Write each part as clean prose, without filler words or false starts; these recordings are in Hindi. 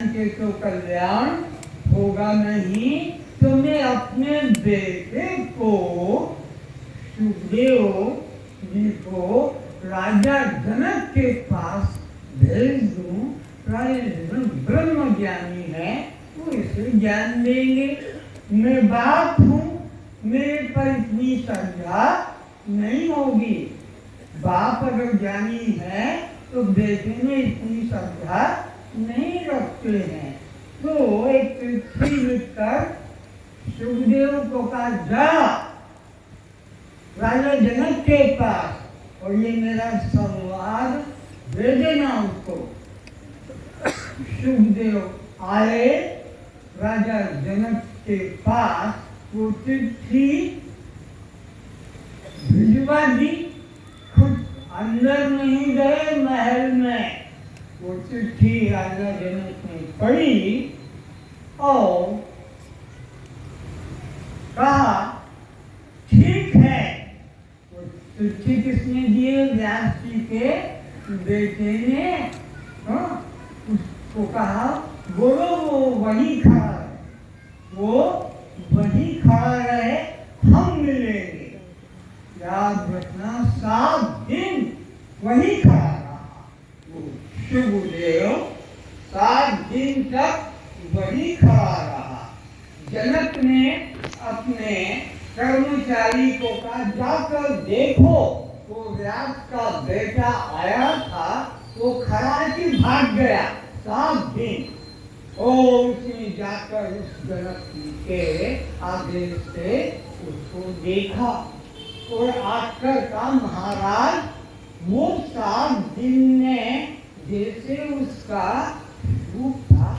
के तो कल्याण होगा नहीं। तो मैं अपने बेटे को सुखदेव जी को राजा जनक के पास भेज दूं। राजा ब्रह्म ज्ञानी है, वो इसे ज्ञान देंगे। मैं बाप हूँ, मेरे पर इतनी श्रद्धा नहीं होगी। बाप अगर ज्ञानी है तो बेटे में इतनी श्रद्धा नहीं रखते हैं। तो एक चिट्ठी लिखकर सुखदेव को कहा, जा राजा जनक के पास और ये मेरा संवाद दे देना उसको। सुखदेव आए राजा जनक के पास, वो चिट्ठी भिजवा दी। खुद अंदर नहीं गए महल में, वो चिट्ठी राजा जनक ने पढ़ी और कहा ठीक है। वो चिट्ठी किसने दी? व्यास जी के बेटे ने। उसको कहा बोलो वो वही खड़ा है, वो वही खड़ा रहे, हम मिलेंगे। याद रखना 7 दिन वही खड़ा रहा वो सुखदेव, 7 दिन तक वही खड़ा रहा। जनक ने अपने कर्मचारी को कहा, जाकर देखो वो व्यास का बेटा आया था, वो खड़ा कि भाग गया। 7 दिन और उसने जाकर उस जनक के आदेश से उसको देखा और आकर कहा, महाराज वो 7 दिन में जैसे उसका रूप था,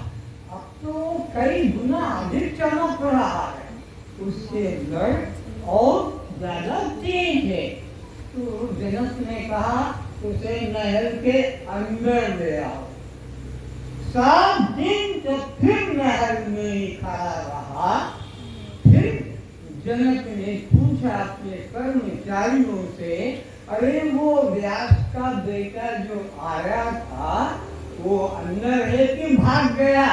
अब तो कई गुना अधिक चमक रहा है, उसके अंदर और ज्यादा तेज है। तो जनक ने कहा उसे महल के अंदर ले आओ। 7 दिन तो फिर महल में ही खड़ा रहा। फिर जनक ने पूछा अपने कर्मचारियों से, अरे वो व्यास का बेटा जो आया था वो अंदर है कि भाग गया?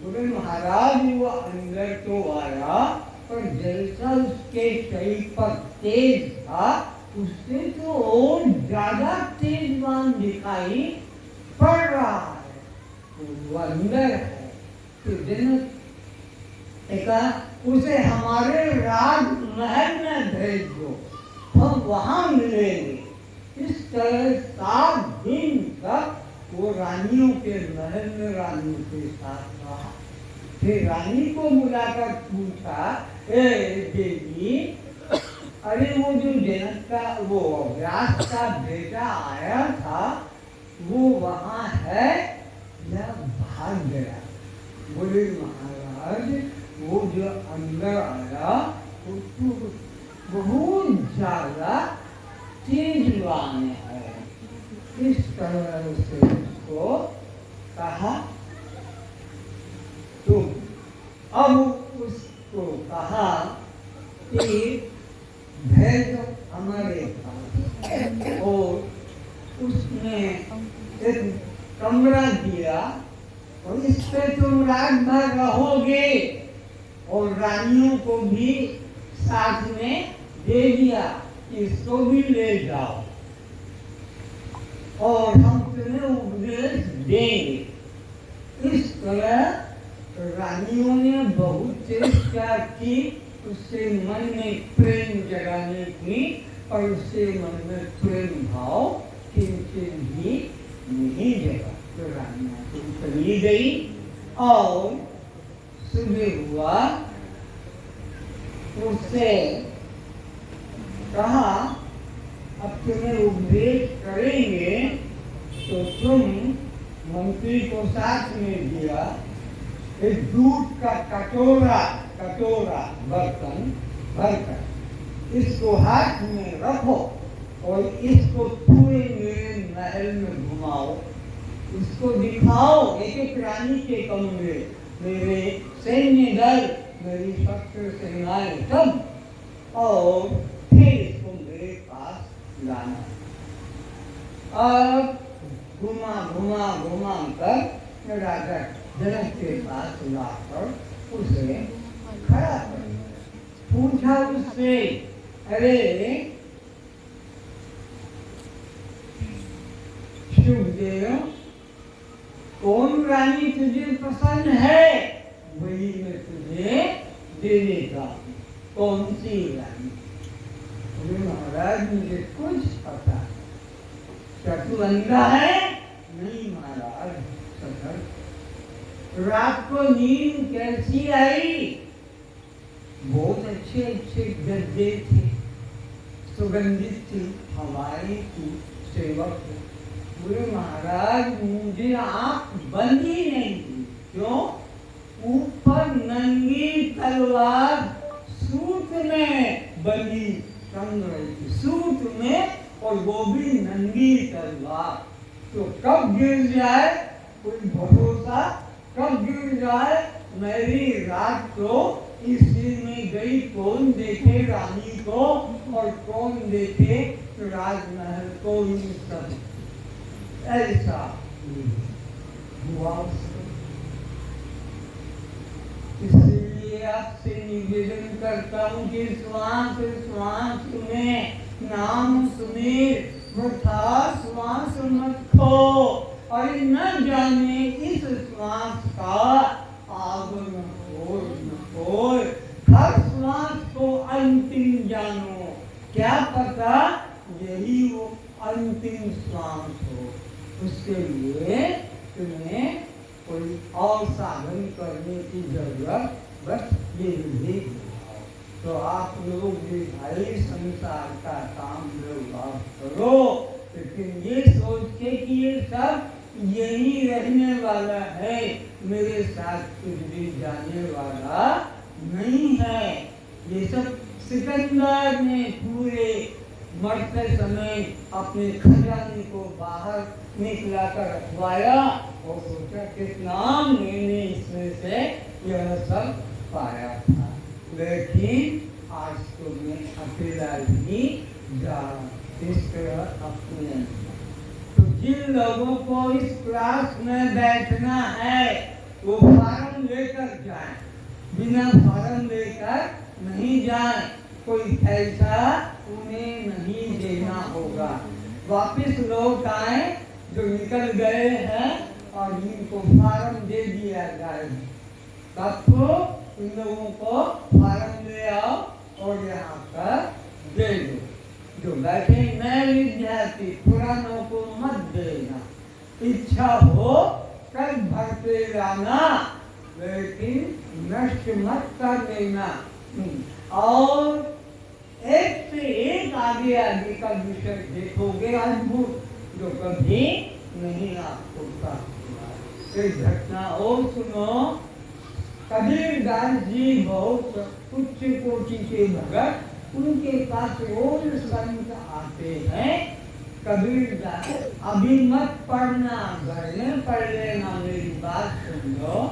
बोले महाराज वो अंदर तो आया, पर जैसा उसके शरीर पर तेज था उससे तो और ज्यादा तेजवान दिखाई पड़ रहा है, तो वो अंदर है। तो जनक ने कहा उसे हमारे राजमहल में भेज दो, हम वहां मिलेंगे। इस तरह 7 दिन तक वो रानियों के महल में रानियों के साथ रहा। फिर रानी को बुलाकर पूछा, ए देवी, अरे वो जो जनक का वो व्यास का बेटा आया था वो वहां है या भाग गया? बोले महाराज वो जो अंदर आया वो तो बहुत ज्यादा तेजवान है। इस तरह से उसको कहा। तो अब उसको कहा कि भेजो हमारे पास, और उसने एक कमरा दिया और इस पे तुम रात भर रहोगे, और रानियों को भी साथ में दे दिया, इसको भी ले जाओ और हम तुम्हें उपदेश देंगे। इस तरह रानियों ने बहुत चेष्टा की उसके मन में प्रेम जगाने की, और उसके मन में प्रेम भाव किंचित भी नहीं जगा। तो रानियां तो चली गई और सुबह हुआ, उससे कहा अब तुम्हें उपदेश करेंगे। तो तुम मंत्री को साथ में दिया एक दूध का कटोरा बर्तन भरकर इसको हाथ में रखो और इसको पूरे मेरे महल में घुमाओ, इसको दिखाओ एक एक रानी के कमरे, मेरे सैन्य दल, मेरी शस्त्र सेनाएं सब, और फिर इसको मेरे पास लाना। अब घुमा कर राजा जनक के पास लाकर उसे खड़ा कर दिया। पूछा उससे, अरे शुभदेव, कौन रानी तुझे पसंद है, वही मैं तुझे दे देगा। कौन सी रानी? अरे महाराज, मुझे कुछ पता है। क्या तू अंधा है? नहीं महाराज, सफर। रात को नींद कैसी आई? बहुत अच्छे अच्छे गद्दे थे, सुगंधित थी, हवाएं थी, सेवक थे। बोले महाराज, मुझे आंख बंद ही नहीं थी। क्यों? ऊपर नंगी तलवार सूत में बंदी टंग रही थी, सूत में, और वो भी नंगी तलवार। तो कब गिर जाए कोई भरोसा, कब गिर जाए। मेरी रात तो इसी में गई, कौन देखे रानी को और कौन देखे राजमहल को। सब ऐसा हुआ। इसलिए आपसे निवेदन करता हूँ कि श्वास श्वास में नाम सुमेर वृथा श्वास मत खो, और न जाने इस श्वास का आगमन हो। हर श्वास को अंतिम जानो, क्या पता यही वो अंतिम श्वास हो। उसके लिए तुम्हें कोई और साधन करने की जरूरत बस ये नहीं। तो आप लोग भी भाई संसार का काम व्यवहार करो, लेकिन ये सोच के कि ये सब यही रहने वाला है, मेरे साथ कुछ भी जाने वाला नहीं है। ये सब सिकंदर ने पूरे मरते समय अपने खजाने को बाहर निकला कर रखवाया और सोचा कितना मैंने इसमें से यह सब पाया था। लेकिन आज तो मैं अकेला ही जा इस तरह अपने। तो जिन लोगों को इस क्लास में बैठना है वो फॉर्म लेकर जाए, बिना फॉर्म लेकर नहीं जाए। कोई पैसा उन्हें नहीं देना होगा। वापिस लोग आए जो निकल गए हैं और इनको फॉर्म दे दिया जाए। तब तो इन लोगों को फॉर्म ले आओ और यहाँ पर दे दो। जो बैठे नए विद्यार्थी पुरानों को मत देना। इच्छा हो कल भरते जाना, लेकिन नष्ट मत कर देना। और एक से एक आगे आगे का विषय देखोगे अद्भुत, जो कभी नहीं आपको प्राप्त। एक घटना और सुनो। कबीरदास जी बहुत उच्च कोटि के भगत, उनके पास रोज संत आते हैं। कबीरदास, अभी मत पढ़ना, घर में पढ़ लेना, मेरी बात सुन लो।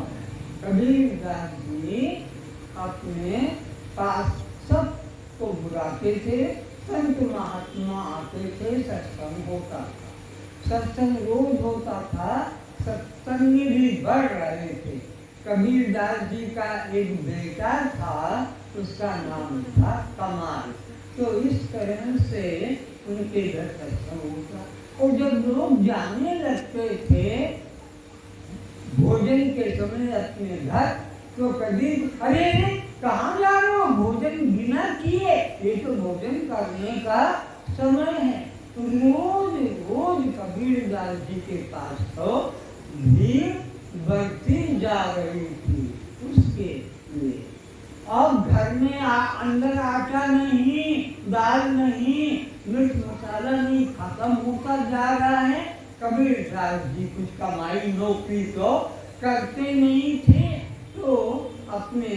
कबीरदास जी अपने पास सब को बुलाते थे। संत महात्मा आते थे, सत्संग होता था, सत्संग रोज होता था, सत्संग भी बढ़ रहे थे। कबीरदास जी का एक बेटा था, उसका नाम था कमाल। तो इस तरह से उनके घर सत्संग होता। और जब लोग जाने लगते थे भोजन के समय अपने घर, तो कबीर, अरे कहाँ जा रहे हो, भोजन बिना किए, ये तो भोजन करने का समय है। तो रोज रोज कबीरदास जी के पास तो भीड़ बढ़ती जा रही थी उसके लिए। अब घर में अंदर आटा नहीं, दाल नहीं, मिर्च मसाला नहीं, खत्म होता जा रहा है। कबीरदास जी कुछ कमाई नौकरी तो करते नहीं थे, तो अपने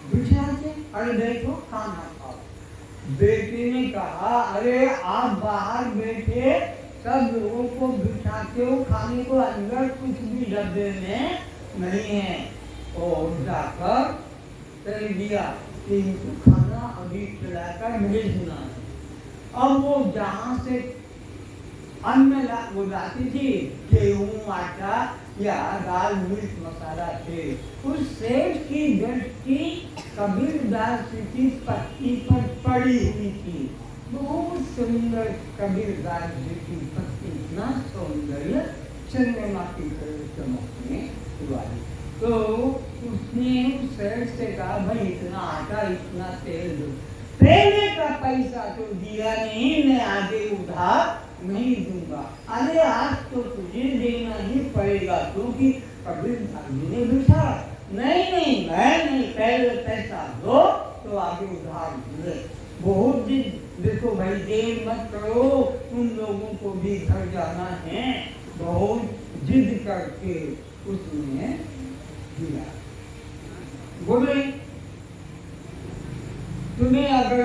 बिठाते, अरे देखो खाना खाओ। बेटे ने कहा, अरे आप बाहर बैठे सब लोगों को बिठाते हो, खाने को अंदर कुछ भी डब्बे में नहीं है। और जाकर कह दिया कि इनको खाना अभी खिलाकर भेजना है। अब वो जहाँ से अन्न वो लाती थी, गेहूँ आटा या दाल मिर्च मसाला थे। उस सेठ की दृष्टि कबीरदास की पत्नी पर पड़ी हुई थी। बहुत सुंदर कबीरदास जी की पत्नी, इतना सौंदर्य चंद्रमा की तरह चमकने वाली। तो उसने सेठ से कहा, भाई इतना आटा इतना तेल दो। पहले का पैसा तो दिया नहीं, मैं आगे उधार नहीं दूंगा। अरे आज तो तुझे देना ही पड़ेगा, क्योंकि कबीरदास जी ने पूछा। नहीं नहीं मैं नहीं, पहले पैसा दो तो आगे उधार दूंगे। बहुत दिन देखो भाई, देर मत करो, उन लोगों को भी घर जाना है। बहुत जिद करके उसने दिया। बोले तुम्हें अगर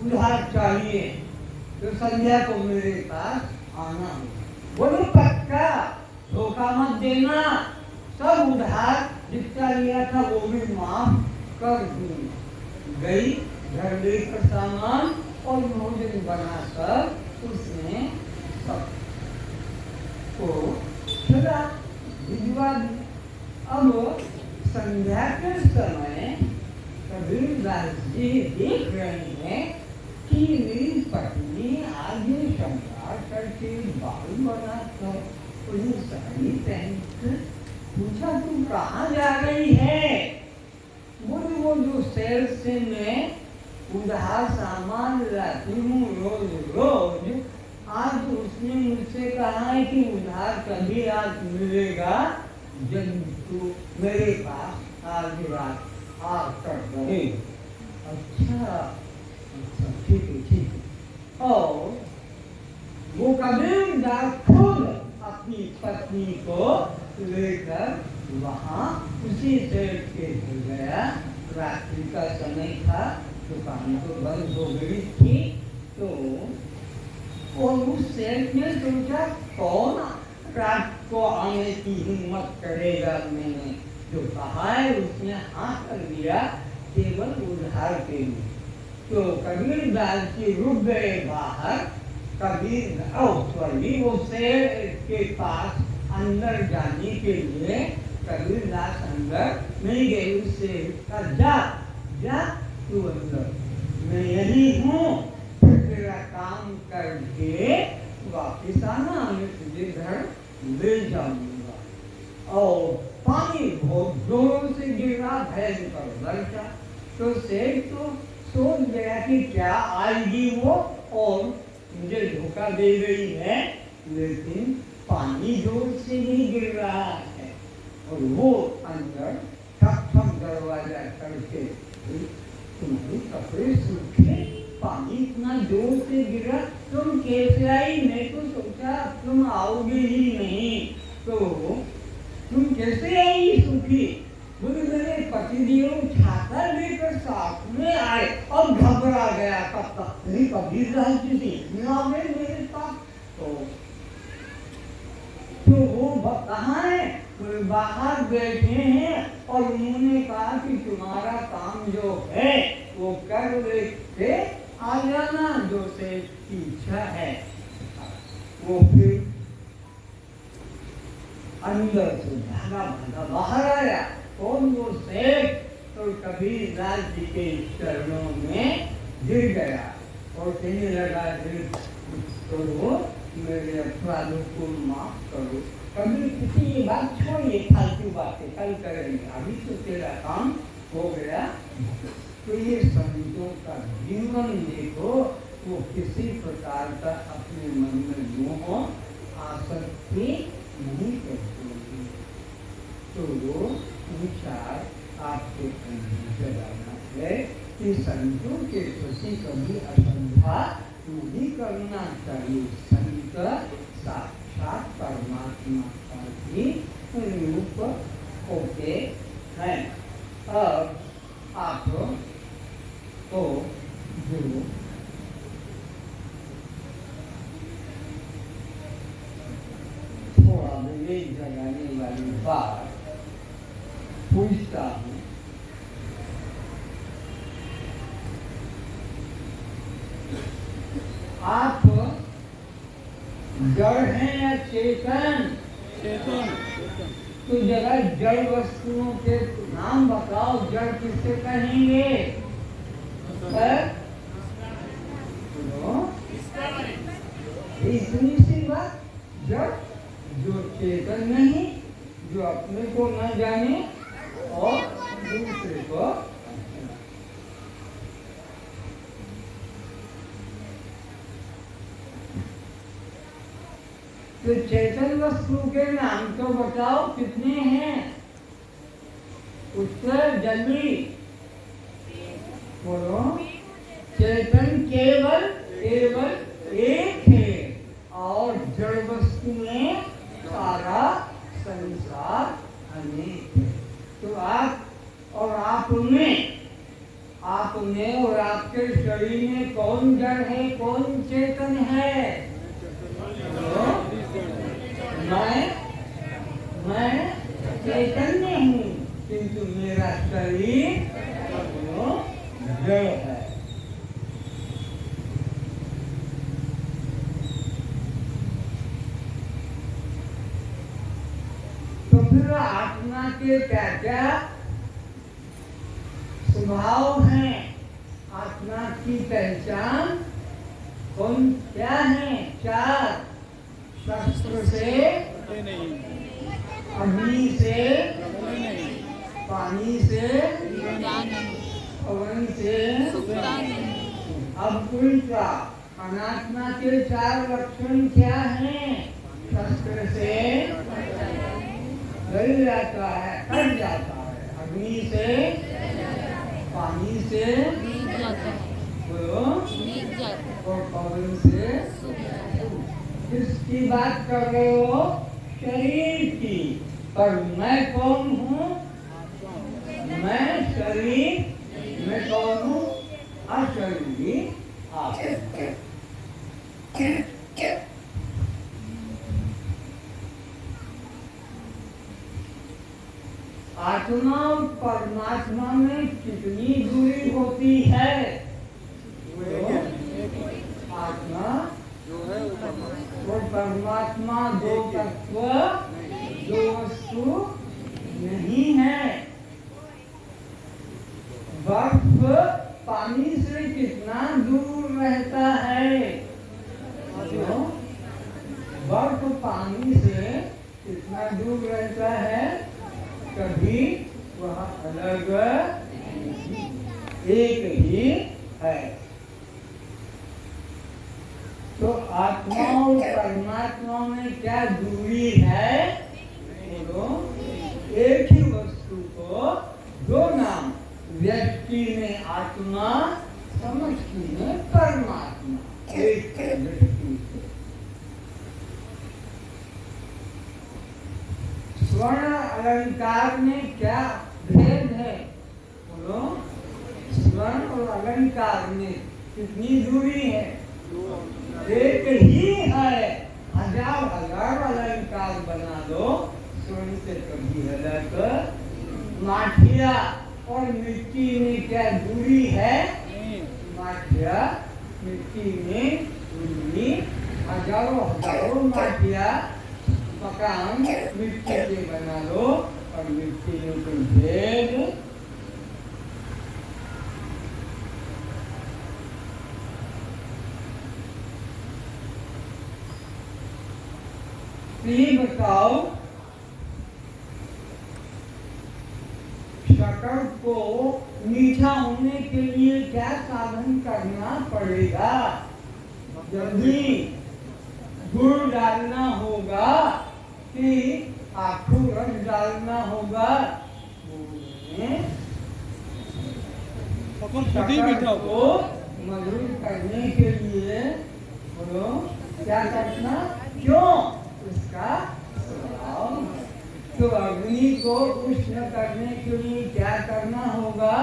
उधार चाहिए तो संध्या को मेरे पास आना होगा। बोले पक्का, धोखा मत देना, सब उधार जितना लिया था वो भी माफ कर दूंगा। गई, घर लेकर सामान और भोजन बनाकर उसने सबको खिला भिजवा दिया। अब संध्या के समय कबीरदास जी देख रहे हैं कि मेरी पत्नी आगे शंका करके बाल बनाकर पूरी साड़ी पहनकर पूछा, तू कहाँ जा रही है? बोले वो जो सेल से मैं उधार सामान लाती हूँ रोज रोज, आज उसने मुझसे कहा है कि उधार कभी आज मिलेगा जब तू मेरे पास आज रात आकर रहे। अच्छा ठीक है ठीक है। और वो कबीरदास खुद अपनी पत्नी को लेकर वहाँ उसी सेठ के घर गया। रात्रि का समय था, दुकान तो बंद हो गई थी। तो और उस सेठ ने सोचा, कौन रात को आने की हिम्मत करेगा? मैंने जो कहा है उसने हाँ कर दिया, केवल उधार के लिए। तो कबीरदास जी रुक गए बाहर। वो शेर के पास अंदर जाने के लिए कबीरदास अंदर नहीं गए। उससे जा जा तू अंदर, मैं यही हूँ, तेरा काम करके वापिस आना, मैं तुझे घर ले जाऊंगा। और पानी बहुत जोरों से गिरा, भयंकर वर्षा। तो सेठ तो सोच गया कि क्या आएगी वो और मुझे धोखा दे रही है, लेकिन पानी जोर से ही गिर रहा है। और वो अंदर ठक ठक दरवाजा करके, तुम्हारे कपड़े सूखे, पानी इतना जोर से गिरा, तुम कैसे आई? मैं तो सोचा तुम आओगे ही नहीं, तो तुम कैसे आई सूखी? बोले मेरे पतिदेव छाता लेकर साथ में आए और घबरा गया। कब तक नहीं कबीरदास जी थी ना मेरे पास। तो वो कहाँ है? बोले बाहर बैठे हैं और उन्होंने कहा कि तुम्हारा काम जो है वो कर लेके आ जाना, जो से इच्छा है। वो फिर अंदर से भागा भागा बाहर आया। कौन? वो सेठ। तो कबीरदास जी के चरणों में गिर गया और कहने लगा, करो मेरे अपराधों को माफ करो। कभी किसी ये बात छोड़िए, फालतू बातें कल करेंगे, अभी तो तेरा काम हो गया। तो ये संतों का जीवन देखो, वो किसी प्रकार का अपने मन में मोह आसक्ति नहीं करते। तो वो विचार आपके अंदर लाना है कि संतों के प्रति कभी अश्रद्धा नहीं करना चाहिए। संत साक्षात परमात्मा का ही रूप होते हैं। अब आप तो जो थोड़ा विवेक जगाने वाली बात पूछता हूँ, आप जड़ हैं या चेतन? चेतन। तो जरा जड़ वस्तुओं के नाम बताओ, जड़ किससे कहेंगे? इतनी सी बात, जड़ जो चेतन नहीं, जो अपने को न जाने और दूसरे को। तो चेतन वस्तु के नाम तो बताओ कितने हैं? उत्तर जल्दी बोलो। चेतन केवल एक है और जड़ वस्तु में सारा संसार अनेक है। तो आप और आप में और आपके शरीर में कौन जड़ है, कौन चेतन है? मैं चैतन्य हूँ, किंतु मेरा शरीर जड़ है। तो फिर आत्मा के क्या क्या स्वभाव हैं? आत्मा की पहचान कौन क्या है? 4। शस्त्र से, अग्नि से, पानी से, पवन से। अब उल्टा अनात्मा के 4 लक्षण क्या हैं? शस्त्र से जल जाता है, कट जाता है। अग्नि से, पानी से और पवन से। किसकी बात कर रहे हो? शरीर की। पर मैं कौन हूँ? मैं शरीर। मैं कौन हूँ? अशरीरी आप। आत्मा और परमात्मा में कितनी दूरी होती है? आत्मा और परमात्मा दो तत्व, दो वस्तु नहीं है। बर्फ पानी से कितना दूर रहता है? बर्फ पानी से कितना दूर रहता है? कभी वह अलग एक ही है। तो आत्मा और परमात्मा में क्या दूरी है? बोलो। एक ही वस्तु को दो नाम, व्यक्ति में आत्मा, समष्टि में परमात्मा। एक दृष्टि से स्वर्ण अलंकार में क्या भेद है? बोलो। स्वर्ण और अलंकार में कितनी दूरी है? एक ही है। हजार अलंकार बना दो, स्वर्ण से कभी अलग। माठिया और मिट्टी में क्या दूरी है? माठिया मिट्टी में दूरी। हजारों माठिया मकान मिट्टी के बना लो और मिट्टी में कोई भेद। ये बताओ, शक्कर को मीठा होने के लिए क्या साधन करना पड़ेगा? जल्दी गुड़ डालना होगा कि आखू रस डालना होगा? शक्कर को मधुर करने के लिए बोलो क्या करना? क्यों? उसका स्वभाव। तो अग्नि को उष्ण करने के लिए क्या करना होगा?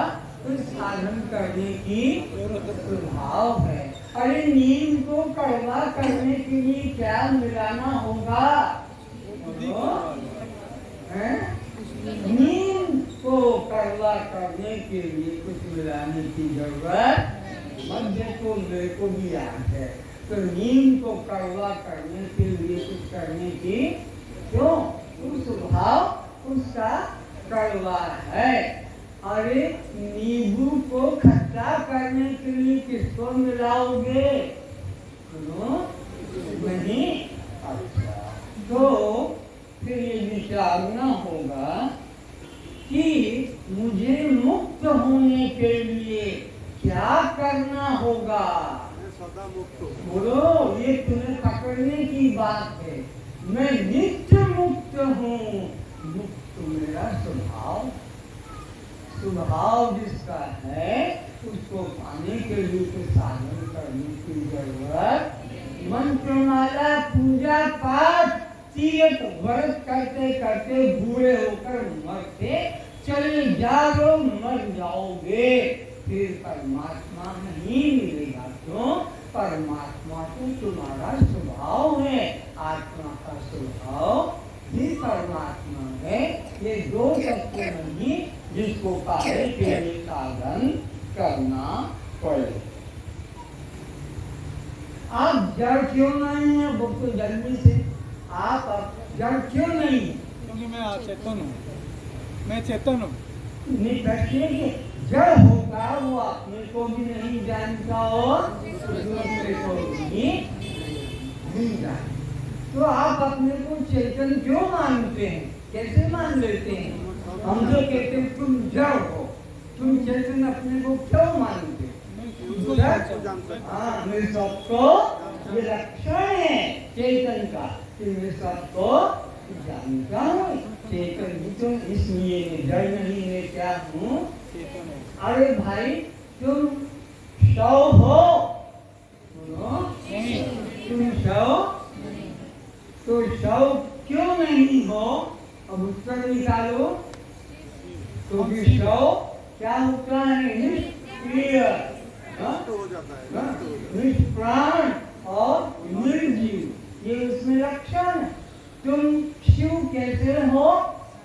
कुछ साधन करने की स्वभाव है। अरे नीम को कड़वा करने के लिए क्या मिलाना होगा? नीम को कड़वा करने के लिए कुछ मिलाने की जरूरत मध्य को मेरे को भी याद है। तो नीम को कड़वा करने के लिए कुछ करने की क्यों? उस स्वभाव उसका कड़वा है। अरे नींबू को खट्टा करने के लिए किसको मिलाओगे? नहीं। अच्छा, तो फिर ये विचारना होगा कि मुझे मुक्त होने के लिए क्या करना होगा? बोलो, ये तुम्हें पकड़ने की बात है। मैं नित्य मुक्त हूँ। मुक्त मेरा स्वभाव, स्वभाव जिसका है उसको पाने के लिए तो साधन करने की जरूरत। मंत्रमाला, पूजा पाठ, तीर्थ व्रत करते करते बूढ़े होकर मरते चले जाओ, मर जाओगे, फिर परमात्मा नहीं मिलेगा। क्यों? परमात्मा तो तुम्हारा स्वभाव है, आत्मा का स्वभाव भी परमात्मा है। ये दो तत्व नहीं जिसको पाने के लिए साधन करना पड़े। आप जड़ क्यों नहीं है? वो तो जल्दी से आप जड़ क्यों नहीं? क्योंकि मैं चेतन हूँ, मैं चेतन हूँ। नहीं बच्चे के जड़ होगा वो अपने को भी नहीं जानता और दूसरे को भी नहीं जानता। तो आप अपने को चेतन क्यों मानते हैं? कैसे मान लेते हैं? हम तो कहते हैं तुम जड़ हो, तुम चेतन अपने को क्यों मानते? हाँ, मैं सबको ये लक्षण है चेतन का कि मैं सबको जानता हूँ। चेतन भी तो इसलिए मैं जड़ नहीं, मैं क्या हूँ? अरे भाई तुम शव हो? तुम शव, तो शव क्यों नहीं हो? अब उत्तर निकालो। तो भी शव क्या होता है? निष्क्रिय, निष्प्राण और निर्जीव, ये उसमें लक्षण। तुम शिव कैसे हो?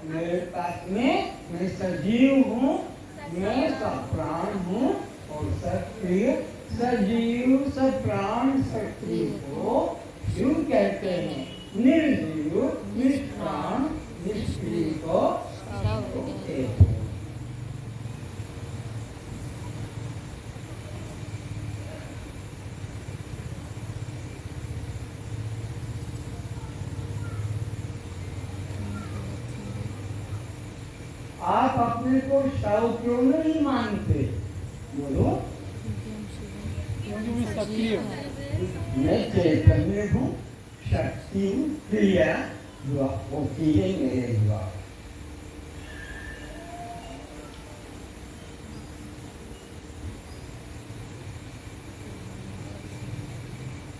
मेरे पास में मैं सजीव हूँ, मैं सप्राण हूँ और सक्रिय। सजीव, सप्राण, सक्रिय को शिव कहते हैं। निर्जीव, निष्प्राण, निष्क्रिय को कहते हैं। आप अपने को शव क्यों नहीं मानते? बोलो। क्योंकि मैं सक्रिय हूँ, मैं चैतन्य हूँ, शक्ति हूँ, क्रिया जो होती है मेरे द्वारा।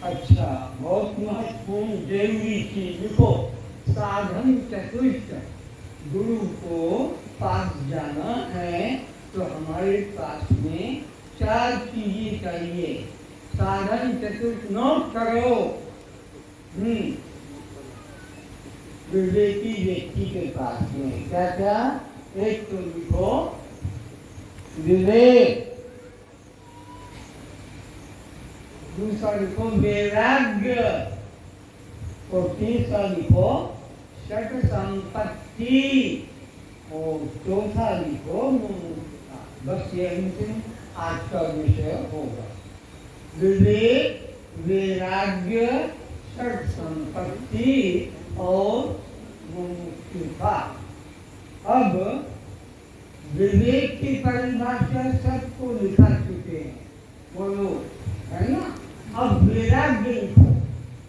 अच्छा, बहुत महत्वपूर्ण जरूरी चीज लिखो। साधन चतुष्ट, गुरु को पास जाना है तो हमारे पास में 4 चीजें चाहिए। साधन चतुर्थ नोट करो। विवेकी व्यक्ति के पास में क्या क्या? एक तो लिखो विवेक, दूसरा लिखो वैराग्य और तीसरा लिखो षट संपत्ति और चौथा लिखो मुमुक्षा। बस ये अंतिम आज का विषय होगा। विवेक, वैराग्य, षट संपत्ति और मुमुक्षा। अब विवेक की परिभाषा सबको लिखा चुके हैं, बोलो, है ना? अब वैराग्य लिखो।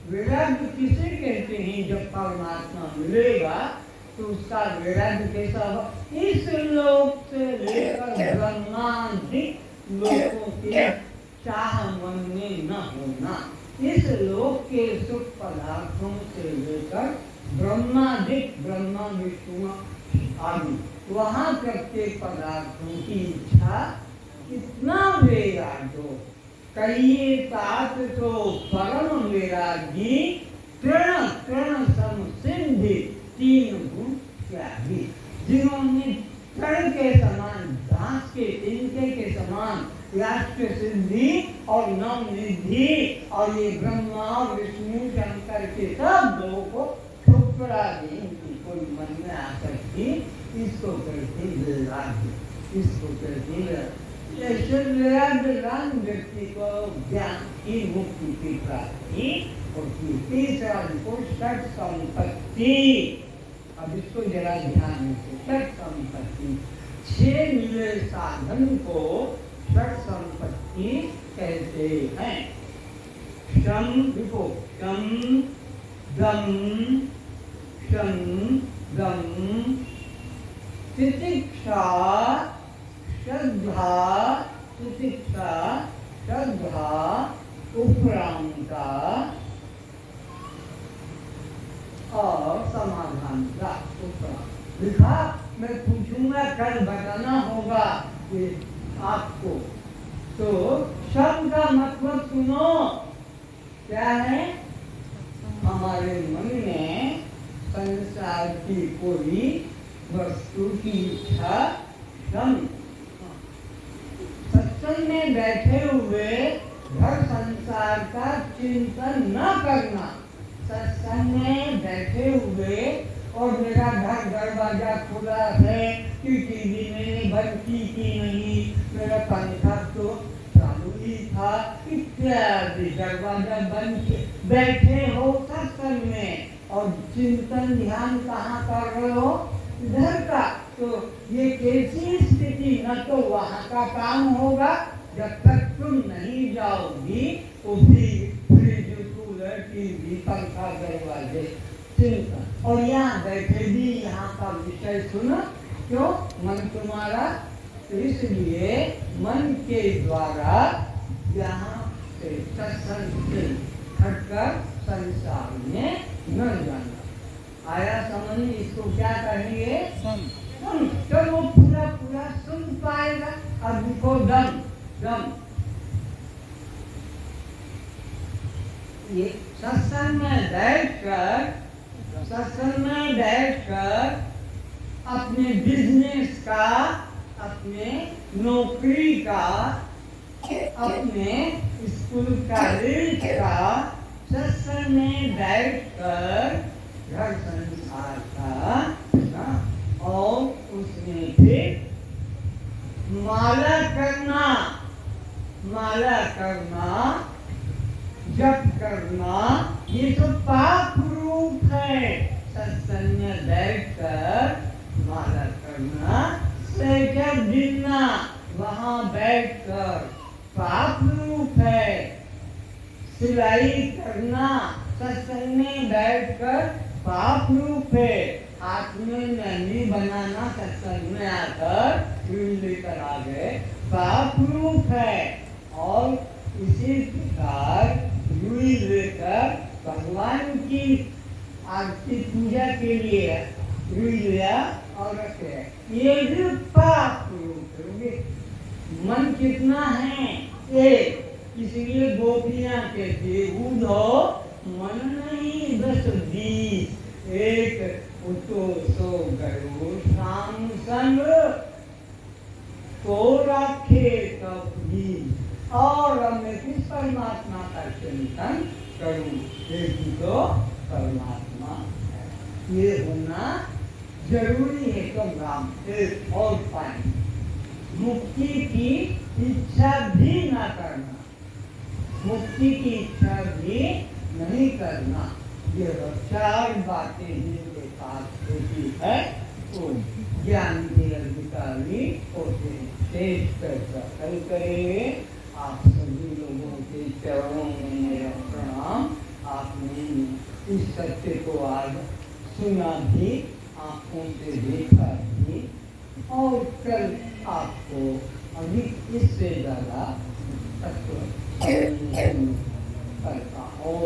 वैराग्य किसे कहते हैं? जब परमात्मा मिलेगा तो उसका वैराग्य कैसा होगा? इस लोक से लेकर ब्रह्मांडिक लोकों के चाह मन में न होना। इस लोक के सुख पदार्थों से लेकर ब्रह्मांडिक, ब्रह्मा विष्णु आदि वहां तक के पदार्थों की इच्छा कितना वैराग्य हो। कहिए तात तो परम वैरागी, तृण तृण सम सिद्धि, 3 गुण त्यागी। जिन्होंने तृण के समान, घास के तिनके के समान राष्ट्र सिद्धि और नव निधि और ये ब्रह्मा विष्णु शंकर के सब लोगों को ठुकरा दें कि कोई मन में आकर के इसको करते वैराग्य, इसको करते ऐसे वैराग्यवान व्यक्ति को ज्ञान की मुक्ति की प्राप्ति होती। तीसरा को षट संपत्ति। अब इसको जरा ध्यान से, षट संपत्ति 6 मिले साधन को षट संपत्ति कहते हैं। शम देखो, शम दम शम दम तितिक्षा श्रद्धा, तितिक्षा श्रद्धा उपरांता और समाधान का उपरांत लिखा। मैं पूछूंगा, कल बताना होगा कि आपको। तो शब्द का मतलब सुनो, क्या है? हमारे मन में संसार की कोई वस्तु की इच्छा कम। सत्संग में बैठे हुए घर संसार का चिंतन न करना। सत्संग में बैठे हुए और मेरा घर दरवाजा खुला है कि टीवी मैंने बंद की नहीं, मेरा पंखा तो चालू ही था इत्यादि, दरवाजा बंद बैठे हो सत्संग में और चिंतन ध्यान कहाँ कर रहे हो? घर का। तो ये कैसी स्थिति? न तो वहाँ का काम होगा जब तक तुम नहीं जाओगी, उसी फ्रिज कूलर टीवी पंखा दरवाजे चिंतन। और यहाँ बैठे भी यहाँ का विषय सुनो, क्यों? मन तुम्हारा, तो इसलिए मन के द्वारा यहाँ से सत्संग से हटकर संसार में न जाना। आया समझ? इसको क्या कहेंगे? सुन। तो वो पूरा पूरा सुन पाएगा। अब देखो दम, दम ये सत्संग में बैठकर अपने बिजनेस का, अपने नौकरी का, अपने स्कूल कॉलेज का, सत्संग में बैठकर घर संसार का और उसमें फिर माला करना, जप करना, ये तो पाप रूप है। सत्संग में बैठकर माला करना, सहज गिरना वहाँ बैठकर पाप रूप है। सिलाई करना सत्संग में बैठकर पाप रूप है। हाथ में मेहंदी बनाना सत्संग में आकर लेकर आ गए, पाप रूप है। और इसी प्रकार रुई लेकर भगवान की आरती पूजा के लिए रुई लिया और रखे, ये भी पाप रूप है। मन कितना है? एक। इसलिए गोपियां कहती उधो मन नहीं 10-20, एक उतो सो गरुड़ शाम संग तो रखे तब भी। और मैं किस परमात्मा का चिंतन करूं? एक तो परमात्मा है, ये होना जरूरी है। तो राम एक और पाए, मुक्ति की इच्छा भी ना करना, मुक्ति की इच्छा भी नहीं करना। ये 4 बातें जिनके पास होती है वो ज्ञान के अधिकारी होते हैं। शेष पर कल करेंगे। आप सभी लोगों के चरणों में मेरा प्रणाम। आपने इस सत्य को आज सुना भी, आंखों से देखा भी, और कल आपको अभी इससे ज़्यादा तत्व करता और